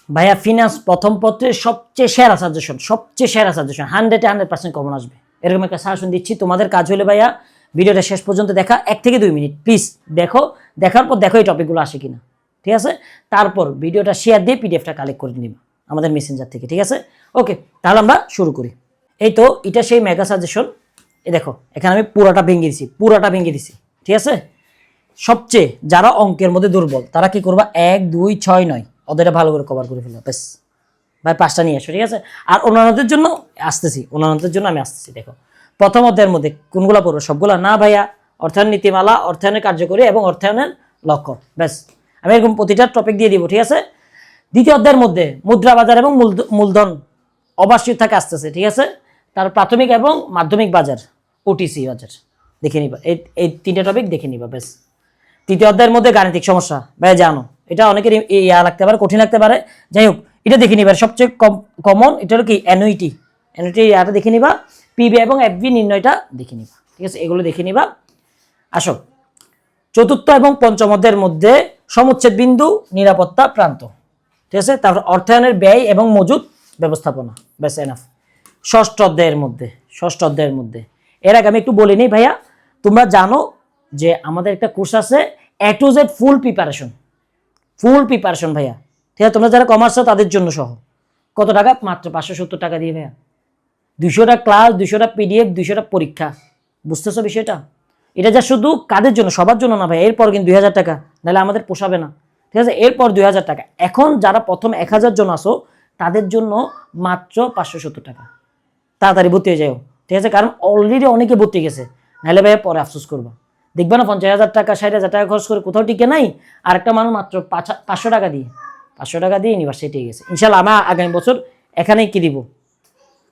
ভাইয়া ফিনান্স প্রথম পত্রের সবচেয়ে সেরা সাজেশন, 100% কমন আসবে এরকম একটা সাজেশন দিচ্ছি। তোমাদের কাজ হলে ভাইয়া ভিডিওটা শেষ পর্যন্ত দেখা, 1 থেকে 2 মিনিট প্লিজ দেখো, দেখার পর দেখো এই টপিকগুলো আসে কিনা, ঠিক আছে? তারপর ভিডিওটা শেয়ার দিয়ে পিডিএফটা কালেক্ট করে নিবা আমাদের মেসেঞ্জার থেকে, ঠিক আছে? ওকে, তাহলে আমরা শুরু করি। এই তো এটা সেই মেগা সাজেশন। এই দেখো এখানে আমি পুরাটা ভেঙে দিছি, ঠিক আছে? সবচেয়ে যারা অঙ্কের মধ্যে দুর্বল তারা কি করবা, 1, 2, 6, 9 ওদের ভালো করে কভার করে ফেলো, বেশ ভাই 5টা নিয়ে আসো, ঠিক আছে? আর অন্যান্যদের জন্য আমি আসতেছি। দেখো প্রথম অধ্যায়ের মধ্যে কোনগুলা পড়বো? সবগুলা না ভাইয়া, অর্থায়ন নীতিমালা, অর্থায়নের কার্যকরী এবং অর্থায়নের লক্ষ্য, ব্যাস আমি এরকম প্রতিটা টপিক দিয়ে দিব, ঠিক আছে? দ্বিতীয় অধ্যায়ের মধ্যে মুদ্রা বাজার এবং মূলধন অবার্ষিক থাকে আসতেছে, ঠিক আছে? তার প্রাথমিক এবং মাধ্যমিক বাজার, ওটিসি বাজার দেখে নিবা, এই 3টে টপিক দেখে নিবা, ব্যাস। তৃতীয় অধ্যায়ের মধ্যে গাণিতিক সমস্যা, ভাই জানো এটা অনেকের লাগতে পারে, কঠিন লাগতে পারে, যাই হোক এটা দেখে নিবা। সবচেয়ে কমন এটা হলো কি অ্যানুইটি ইয়াটা দেখে নিবা, পিবি এবং এফবি নির্ণয়টা দেখে নিবা, ঠিক আছে? এগুলো দেখে নিবা। আসো চতুর্থ এবং পঞ্চম অধ্যায়ের মধ্যে সমুচ্ছেদ বিন্দু, নিরাপত্তা, প্রান্ত, ঠিক আছে? তারপর অর্থায়নের ব্যয় এবং মজুদ ব্যবস্থাপনা, ব্যাস এনাফ। ষষ্ঠ অধ্যায়ের মধ্যে এর আগে আমি একটু বলে নিই ভাইয়া, তোমরা জানো যে আমাদের একটা কোর্স আছে A to Z full preparation ভাইয়া, ঠিক আছে? তোমরা যারা কমার্স তাদের জন্য সহ। কত টাকা? মাত্র 570 টাকা দিয়ে ভাইয়া, 200টা ক্লাস, 200টা পিডিএফ, 200টা পরীক্ষা, বুঝতেছো বিষয়টা? এটা যা শুধু কাদের জন্য, সবার জন্য না ভাই। এরপর কিন্তু 2000 টাকা, নাহলে আমাদের পোষাবে না, ঠিক আছে? এরপর 2000 টাকা। এখন যারা প্রথম 1000 জন আসো তাদের জন্য মাত্র 570 টাকা। তাড়াতাড়ি ভর্তি হয়ে যাও, ঠিক আছে? কারণ অলরেডি অনেকে ভর্তি গেছে, নাহলে ভাইয়া পরে আফসোস করবা। দেখবা না 50,000 টাকা 60,000 টাকা খরচ করে কোথাও টিকে নাই, আর একটা মানুষ মাত্র 500 টাকা দিয়ে ইউনিভার্সিটি গেছে। ইনশাল্লাহ আমরা আগামী বছর এখানেই কি দিব,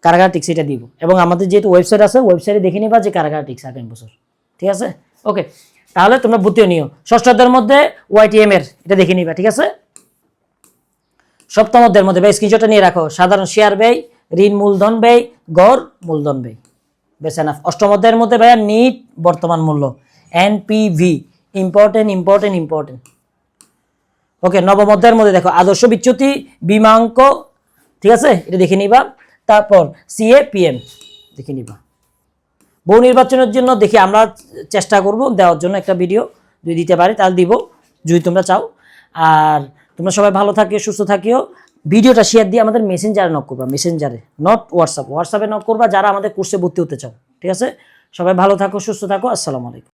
কারাগার টিক্স এটা দিব। এবং আমাদের যেহেতু ওয়েবসাইট আছে, ওয়েবসাইটে দেখে নিবা যে কারাগার টিক্স আগামী বছর, ঠিক আছে? ওকে, তাহলে তোমরা ভর্তিও নিও। ষষ্ঠ অধ্যায়ের মধ্যে ওয়াইটিএম এর এটা দেখে নিবা, ঠিক আছে? সপ্তম অধ্যায়ের মধ্যে ভাই স্ক্রিনশটটা নিয়ে রাখো, সাধারণ শেয়ার ব্যয়, ঋণ মূলধন ব্যয়, গড় মূলধন ব্যয়, বেশ এনাফ। অষ্টম অধ্যায়ের মধ্যে ভাইয়া নিট বর্তমান মূল্য, এনপিভি, ইম্পর্টেন্ট। ওকে, নবম অধ্যায়ের মধ্যে দেখো আদর্শ বিচ্যুতি, বিমাঙ্ক, ঠিক আছে? এটা দেখে নিবা। তারপর সিএপিএম দেখে নিবা। বহু নির্বাচনের জন্য দেখি আমরা চেষ্টা করব দেওয়ার জন্য একটা ভিডিও, যদি দিতে পারি তাহলে দিব, যদি তোমরা চাও। আর তোমরা সবাই ভালো থাকিও, সুস্থ থাকিও। ভিডিওটা শেয়ার দিয়ে আমাদের মেসেঞ্জারে নক করবা, মেসেঞ্জারে, নট হোয়াটসঅ্যাপে নক করবা যারা আমাদের কোর্সে ভর্তি হতে চাও, ঠিক আছে? সবাই ভালো থাকো, সুস্থ থাকো, আসসালামু আলাইকুম।